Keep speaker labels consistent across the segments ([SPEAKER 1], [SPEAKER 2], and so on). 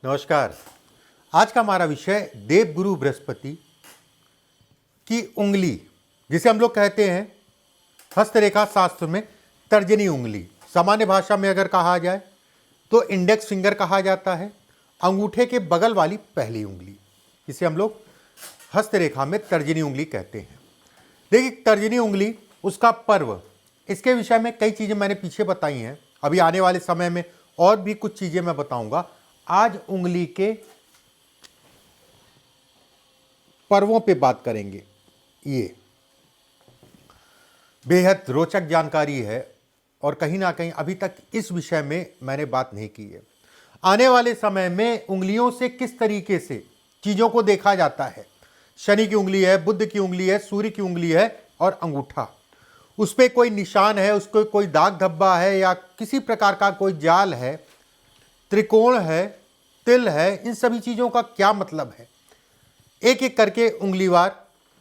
[SPEAKER 1] नमस्कार। आज का हमारा विषय देवगुरु बृहस्पति की उंगली, जिसे हम लोग कहते हैं हस्तरेखा शास्त्र में तर्जनी उंगली। सामान्य भाषा में अगर कहा जाए तो इंडेक्स फिंगर कहा जाता है। अंगूठे के बगल वाली पहली उंगली, इसे हम लोग हस्तरेखा में तर्जनी उंगली कहते हैं। देखिए, तर्जनी उंगली, उसका पर्व, इसके विषय में कई चीज़ें मैंने पीछे बताई हैं। अभी आने वाले समय में और भी कुछ चीज़ें मैं बताऊंगा। आज उंगली के पर्वों पे बात करेंगे। ये बेहद रोचक जानकारी है और कहीं ना कहीं अभी तक इस विषय में मैंने बात नहीं की है। आने वाले समय में उंगलियों से किस तरीके से चीज़ों को देखा जाता है। शनि की उंगली है, बुध की उंगली है, सूर्य की उंगली है और अंगूठा, उस पर कोई निशान है, उसको कोई दाग धब्बा है या किसी प्रकार का कोई जाल है, त्रिकोण है, तिल है, इन सभी चीज़ों का क्या मतलब है, एक एक करके उंगलीवार।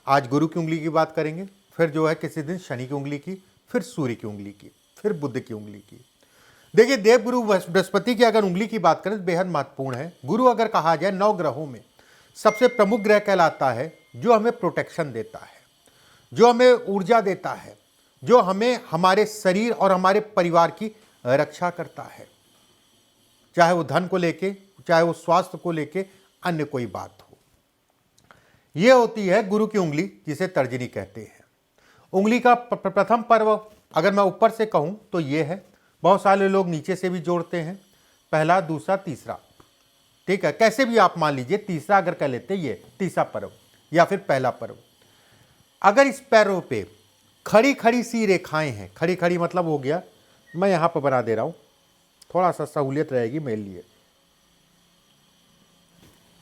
[SPEAKER 1] आज गुरु की उंगली की बात करेंगे, फिर जो है किसी दिन शनि की उंगली की, फिर सूर्य की उंगली की, फिर बुध की उंगली की। देखिए, देवगुरु बृहस्पति की अगर उंगली की बात करें तो बेहद महत्वपूर्ण है। गुरु अगर कहा जाए 9 ग्रहों में सबसे प्रमुख ग्रह कहलाता है, जो हमें प्रोटेक्शन देता है, जो हमें ऊर्जा देता है, जो हमें हमारे शरीर और हमारे परिवार की रक्षा करता है, चाहे वो धन को लेके, चाहे वो स्वास्थ्य को लेके, अन्य कोई बात हो। यह होती है गुरु की उंगली, जिसे तर्जनी कहते हैं। उंगली का प्रथम पर्व अगर मैं ऊपर से कहूं तो ये है। बहुत सारे लोग नीचे से भी जोड़ते हैं, पहला, दूसरा, तीसरा। ठीक है, कैसे भी आप मान लीजिए, तीसरा अगर कह लेते, ये तीसरा पर्व या फिर पहला पर्व। अगर इस पर्व पे खड़ी खड़ी सी रेखाएं हैं, खड़ी खड़ी मतलब हो गया, मैं यहां पर बना दे रहा हूं, थोड़ा सा सहूलियत रहेगी मेरे लिए।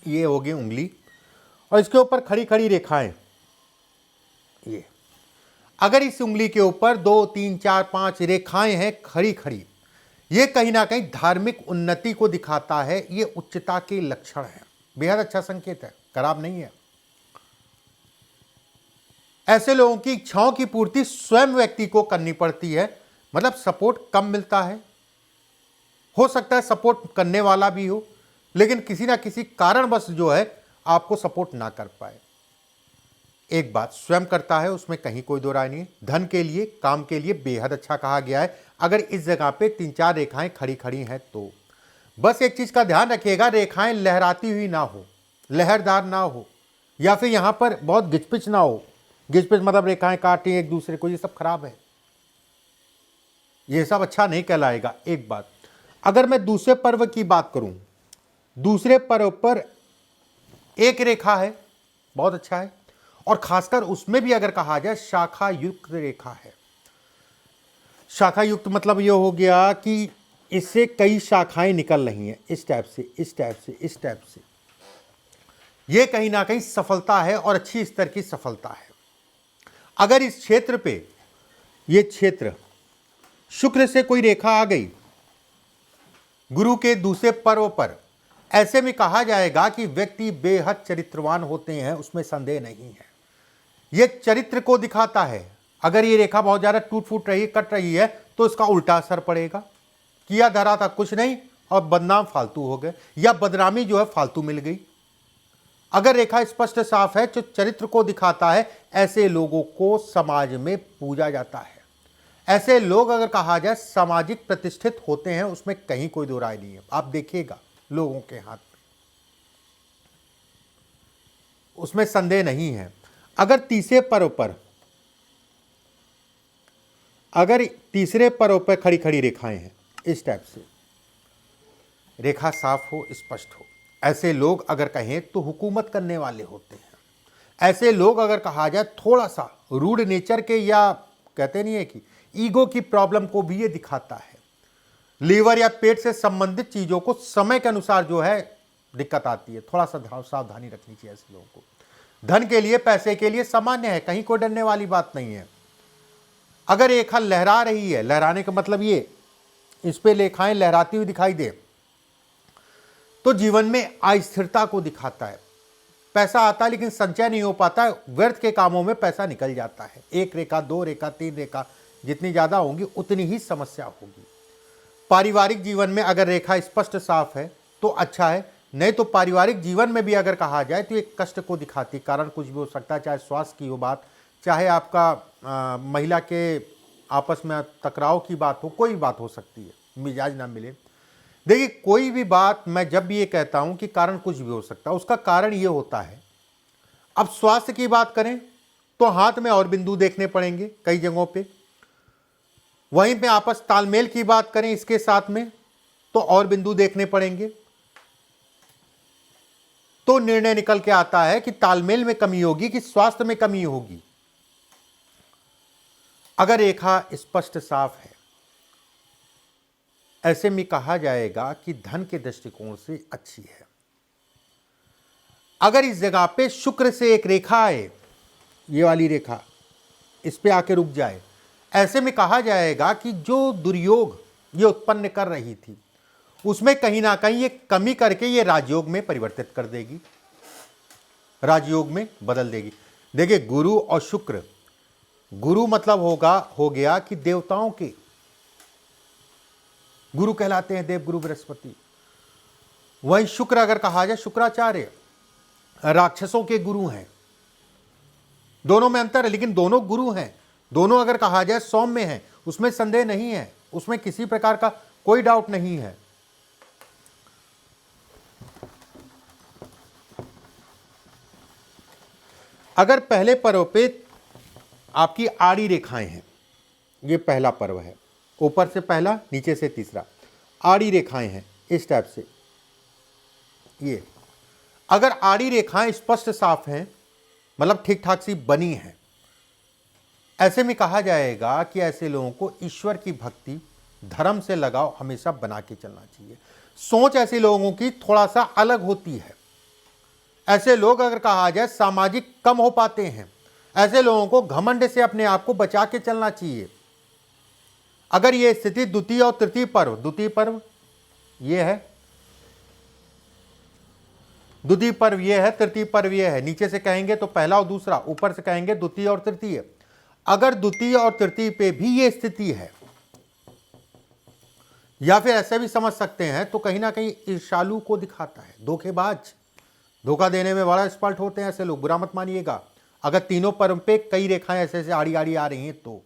[SPEAKER 1] ये होगी उंगली और इसके ऊपर खड़ी खड़ी रेखाएं। ये अगर इस उंगली के ऊपर 2, 3, 4, 5 रेखाएं हैं खड़ी खड़ी, ये कहीं ना कहीं धार्मिक उन्नति को दिखाता है। ये उच्चता के लक्षण है, बेहद अच्छा संकेत है, खराब नहीं है। ऐसे लोगों की इच्छाओं की पूर्ति स्वयं व्यक्ति को करनी पड़ती है, मतलब सपोर्ट कम मिलता है। हो सकता है सपोर्ट करने वाला भी हो, लेकिन किसी ना किसी कारणवश जो है आपको सपोर्ट ना कर पाए। एक बात स्वयं करता है, उसमें कहीं कोई दो राय नहीं है। धन के लिए, काम के लिए बेहद अच्छा कहा गया है। अगर इस जगह पे 3-4 रेखाएं खड़ी खड़ी हैं तो बस एक चीज का ध्यान रखिएगा, रेखाएं लहराती हुई ना हो, लहरदार ना हो, या फिर यहां पर बहुत गिचपिच ना हो। गिचपिच मतलब रेखाएं काटी एक दूसरे को, ये सब खराब है, ये सब अच्छा नहीं कहलाएगा। एक बात, अगर मैं दूसरे पर्व की बात करूं, दूसरे पर्व पर एक रेखा है, बहुत अच्छा है, और खासकर उसमें भी अगर कहा जाए शाखा युक्त रेखा है। शाखा युक्त मतलब यह हो गया कि इससे कई शाखाएं निकल रही हैं, इस टाइप से, इस टाइप से, इस टाइप से। यह कहीं ना कहीं सफलता है और अच्छी स्तर की सफलता है। अगर इस क्षेत्र पे, ये क्षेत्र शुक्र से कोई रेखा आ गई गुरु के दूसरे पर्व पर, ऐसे में कहा जाएगा कि व्यक्ति बेहद चरित्रवान होते हैं, उसमें संदेह नहीं है। यह चरित्र को दिखाता है। अगर ये रेखा बहुत ज्यादा टूट फूट रही, कट रही है, तो इसका उल्टा असर पड़ेगा। किया धरा था कुछ नहीं और बदनाम फालतू हो गए, या बदनामी जो है फालतू मिल गई। अगर रेखा स्पष्ट साफ है, जो चरित्र को दिखाता है, ऐसे लोगों को समाज में पूजा जाता है। ऐसे लोग अगर कहा जाए सामाजिक प्रतिष्ठित होते हैं, उसमें कहीं कोई दो राय नहीं है। आप देखिएगा लोगों के हाथ में, उसमें संदेह नहीं है। अगर तीसरे पर्व पर खड़ी खड़ी रेखाएं हैं, इस टाइप से रेखा साफ हो, स्पष्ट हो, ऐसे लोग अगर कहें तो हुकूमत करने वाले होते हैं। ऐसे लोग अगर कहा जाए थोड़ा सा रूड नेचर के, या कहते नहीं है कि ईगो की प्रॉब्लम को भी ये दिखाता है। लीवर या पेट से संबंधित चीजों को समय के अनुसार जो है दिक्कत आती है, थोड़ा सा सावधानी रखनी चाहिए ऐसे लोगों को। धन के लिए, पैसे के लिए सामान्य है, कहीं कोई डरने वाली बात नहीं है। अगर रेखा लहरा रही है, लहराने का मतलब ये, इस पे रेखाएं लहराती हुई दिखाई दे, तो जीवन में अस्थिरता को दिखाता है। पैसा आता है लेकिन संचय नहीं हो पाता है, व्यर्थ के कामों में पैसा निकल जाता है। 1 रेखा, 2 रेखा, 3 रेखा जितनी ज्यादा होंगी उतनी ही समस्या होगी। पारिवारिक जीवन में अगर रेखा स्पष्ट साफ है तो अच्छा है, नहीं तो पारिवारिक जीवन में भी अगर कहा जाए तो एक कष्ट को दिखाती, कारण कुछ भी हो सकता है, चाहे स्वास्थ्य की हो बात, चाहे आपका महिला के आपस में टकराव की बात हो, कोई बात हो सकती है, मिजाज ना मिले। देखिए कोई भी बात, मैं जब भी ये कहता हूं कि कारण कुछ भी हो सकता है, उसका कारण ये होता है। अब स्वास्थ्य की बात करें तो हाथ में और बिंदु देखने पड़ेंगे कई जगहों पे। वहीं पे आपस तालमेल की बात करें इसके साथ में तो और बिंदु देखने पड़ेंगे। तो निर्णय निकल के आता है कि तालमेल में कमी होगी कि स्वास्थ्य में कमी होगी। अगर रेखा स्पष्ट साफ है, ऐसे में कहा जाएगा कि धन के दृष्टिकोण से अच्छी है। अगर इस जगह पे शुक्र से एक रेखा आए, ये वाली रेखा इस पे आके रुक जाए, ऐसे में कहा जाएगा कि जो दुर्योग ये उत्पन्न कर रही थी उसमें कहीं ना कहीं ये कमी करके ये राजयोग में परिवर्तित कर देगी, राजयोग में बदल देगी। देखिए गुरु और शुक्र, गुरु मतलब हो गया कि देवताओं के गुरु कहलाते हैं, देवगुरु बृहस्पति। वही शुक्र अगर कहा जाए, शुक्राचार्य राक्षसों के गुरु हैं। दोनों में अंतर है लेकिन दोनों गुरु हैं। दोनों अगर कहा जाए सौम्य हैं, उसमें संदेह नहीं है, उसमें किसी प्रकार का कोई डाउट नहीं है। अगर पहले पर्व पे आपकी आड़ी रेखाएं हैं, ये पहला पर्व है, ऊपर से पहला नीचे से तीसरा, आड़ी रेखाएं हैं इस टाइप से, ये अगर आड़ी रेखाएं स्पष्ट साफ हैं, मतलब ठीक ठाक सी बनी हैं, ऐसे में कहा जाएगा कि ऐसे लोगों को ईश्वर की भक्ति, धर्म से लगाव हमेशा बना के चलना चाहिए। सोच ऐसे लोगों की थोड़ा सा अलग होती है। ऐसे लोग अगर कहा जाए सामाजिक कम हो पाते हैं। ऐसे लोगों को घमंड से अपने आप को बचा के चलना चाहिए। अगर ये स्थिति द्वितीय और तृतीय पर्व, द्वितीय पर्व ये है, द्वितीय पर्व ये है, तृतीय पर्व ये है, नीचे से कहेंगे तो पहला और दूसरा, ऊपर से कहेंगे द्वितीय और तृतीय। अगर द्वितीय और तृतीय पे भी ये स्थिति है, या फिर ऐसे भी समझ सकते हैं तो कहीं ना कहीं ईर्ष्यालु को दिखाता है, धोखेबाज, धोखा देने में बड़ा एक्सपर्ट होते हैं ऐसे लोग, बुरा मत मानिएगा। अगर तीनों पर्व पे कई रेखाएं ऐसे ऐसे आड़ी आड़ी आ रही हैं तो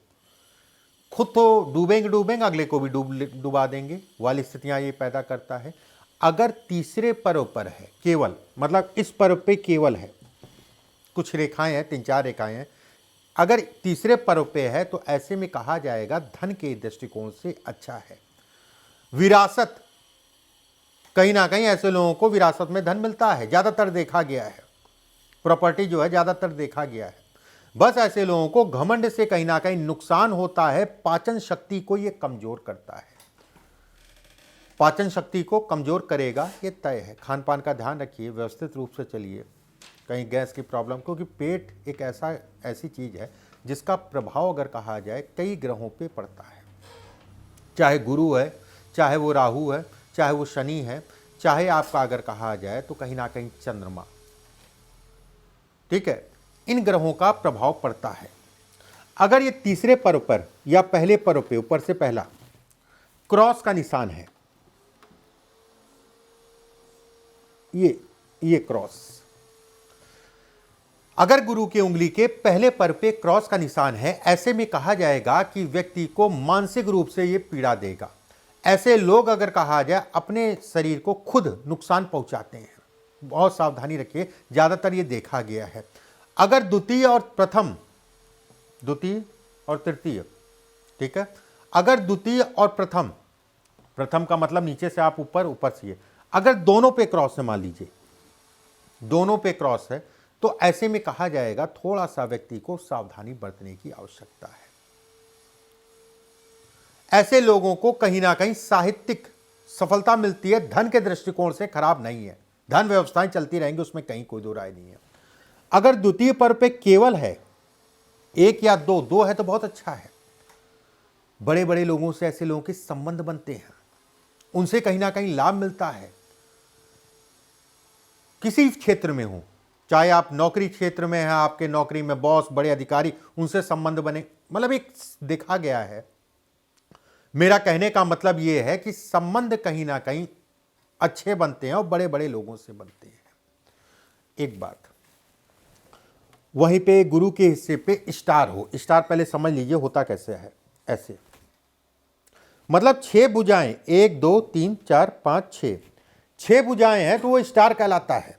[SPEAKER 1] खुद तो डूबेंगे, अगले को भी डुबा देंगे वाली स्थितियां ये पैदा करता है। अगर तीसरे पर्व पर है केवल, मतलब इस पर्व पे केवल है, कुछ रेखाएं हैं, 3-4 रेखाएं हैं, अगर तीसरे पर्व पे है तो ऐसे में कहा जाएगा धन के दृष्टिकोण से अच्छा है। विरासत, कहीं ना कहीं ऐसे लोगों को विरासत में धन मिलता है, ज्यादातर देखा गया है, प्रॉपर्टी जो है ज्यादातर देखा गया है। बस ऐसे लोगों को घमंड से कहीं ना कहीं नुकसान होता है, पाचन शक्ति को ये कमजोर करता है, पाचन शक्ति को कमजोर करेगा, ये तय है। खान पान का ध्यान रखिए, व्यवस्थित रूप से चलिए, कहीं गैस की प्रॉब्लम, क्योंकि पेट एक ऐसी चीज है जिसका प्रभाव अगर कहा जाए कई ग्रहों पे पड़ता है, चाहे गुरु है, चाहे वो राहु है, चाहे वो शनि है, चाहे आपका अगर कहा जाए तो कहीं ना कहीं चंद्रमा, ठीक है, इन ग्रहों का प्रभाव पड़ता है। अगर ये तीसरे पर्व पर या पहले पर्व पे ऊपर से पहला क्रॉस का निशान है, ये क्रॉस, अगर गुरु की उंगली के पहले पर्व पे क्रॉस का निशान है, ऐसे में कहा जाएगा कि व्यक्ति को मानसिक रूप से ये पीड़ा देगा। ऐसे लोग अगर कहा जाए अपने शरीर को खुद नुकसान पहुंचाते हैं, बहुत सावधानी रखिए, ज्यादातर ये देखा गया है। अगर द्वितीय और प्रथम, द्वितीय और तृतीय, ठीक है, अगर द्वितीय और प्रथम, प्रथम का मतलब नीचे से आप ऊपर, ऊपर से ये, अगर दोनों पे क्रॉस है, मान लीजिए दोनों पे क्रॉस है, तो ऐसे में कहा जाएगा थोड़ा सा व्यक्ति को सावधानी बरतने की आवश्यकता है। ऐसे लोगों को कहीं ना कहीं साहित्यिक सफलता मिलती है, धन के दृष्टिकोण से खराब नहीं है, धन व्यवस्थाएं चलती रहेंगी, उसमें कहीं कोई दो राय नहीं है। अगर द्वितीय पर्व पे केवल है एक या दो है तो बहुत अच्छा है। बड़े बड़े लोगों से ऐसे लोगों के संबंध बनते हैं, उनसे कहीं ना कहीं लाभ मिलता है, किसी क्षेत्र में हो, चाहे आप नौकरी क्षेत्र में हैं, आपके नौकरी में बॉस, बड़े अधिकारी, उनसे संबंध बने, मतलब एक देखा गया है। मेरा कहने का मतलब यह है कि संबंध कहीं ना कहीं अच्छे बनते हैं और बड़े बड़े लोगों से बनते हैं। एक बात, वहीं पे गुरु के हिस्से पे स्टार हो, स्टार पहले समझ लीजिए होता कैसे है। ऐसे मतलब 6 भुजाएं, 1 2 3 4 5 6 भुजाएं हैं तो वो स्टार कहलाता है।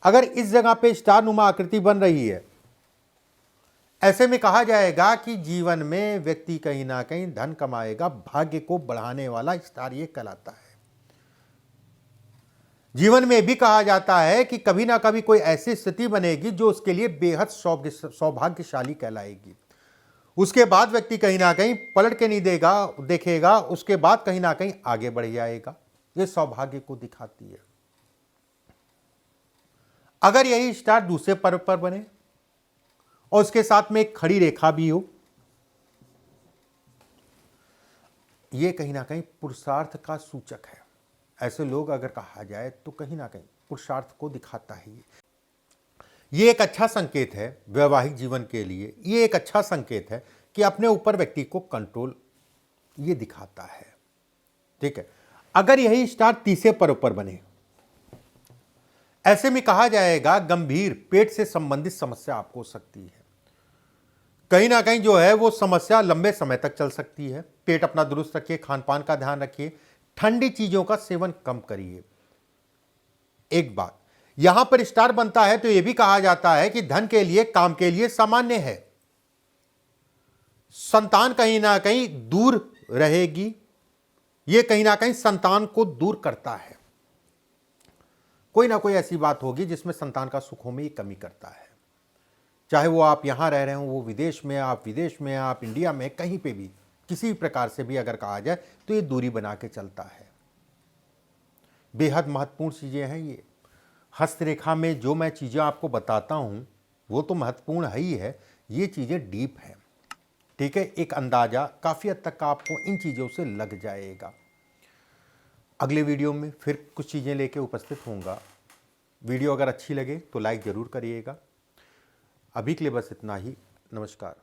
[SPEAKER 1] अगर इस जगह पे स्टार नुमा आकृति बन रही है, ऐसे में कहा जाएगा कि जीवन में व्यक्ति कहीं ना कहीं धन कमाएगा, भाग्य को बढ़ाने वाला स्टार ये कहलाता है। जीवन में भी कहा जाता है कि कभी ना कभी कोई ऐसी स्थिति बनेगी जो उसके लिए बेहद सौभाग्यशाली कहलाएगी। उसके बाद व्यक्ति कहीं ना कहीं पलट के नहीं देखेगा, उसके बाद कहीं ना कहीं आगे बढ़ जाएगा। ये सौभाग्य को दिखाती है। अगर यही स्टार दूसरे पर्व पर बने और उसके साथ में एक खड़ी रेखा भी हो, यह कहीं ना कहीं पुरुषार्थ का सूचक है। ऐसे लोग अगर कहा जाए तो कहीं ना कहीं पुरुषार्थ को दिखाता है। ये एक अच्छा संकेत है वैवाहिक जीवन के लिए। ये एक अच्छा संकेत है कि अपने ऊपर व्यक्ति को कंट्रोल ये दिखाता है। ठीक है, अगर यही स्टार तीसरे पर्व पर बने, ऐसे में कहा जाएगा गंभीर पेट से संबंधित समस्या आपको हो सकती है। कहीं ना कहीं जो है वो समस्या लंबे समय तक चल सकती है। पेट अपना दुरुस्त रखिए, खान पान का ध्यान रखिए, ठंडी चीजों का सेवन कम करिए। एक बात, यहां पर स्टार बनता है तो यह भी कहा जाता है कि धन के लिए, काम के लिए सामान्य है। संतान कहीं ना कहीं दूर रहेगी, यह कहीं ना कहीं संतान को दूर करता है। कोई ना कोई ऐसी बात होगी जिसमें संतान का सुखों में ये कमी करता है। चाहे वो आप यहां रह रहे हो, वो विदेश में, आप विदेश में, आप इंडिया में, कहीं पे भी किसी प्रकार से भी अगर कहा जाए तो ये दूरी बना के चलता है। बेहद महत्वपूर्ण चीजें हैं ये। हस्तरेखा में जो मैं चीजें आपको बताता हूं वो तो महत्वपूर्ण है ही है, ये चीजें डीप हैं। ठीक है, एक अंदाजा काफी हद तक का आपको इन चीजों से लग जाएगा। अगले वीडियो में फिर कुछ चीजें लेके उपस्थित होऊंगा। वीडियो अगर अच्छी लगे तो लाइक जरूर करिएगा। अभी के लिए बस इतना ही। नमस्कार।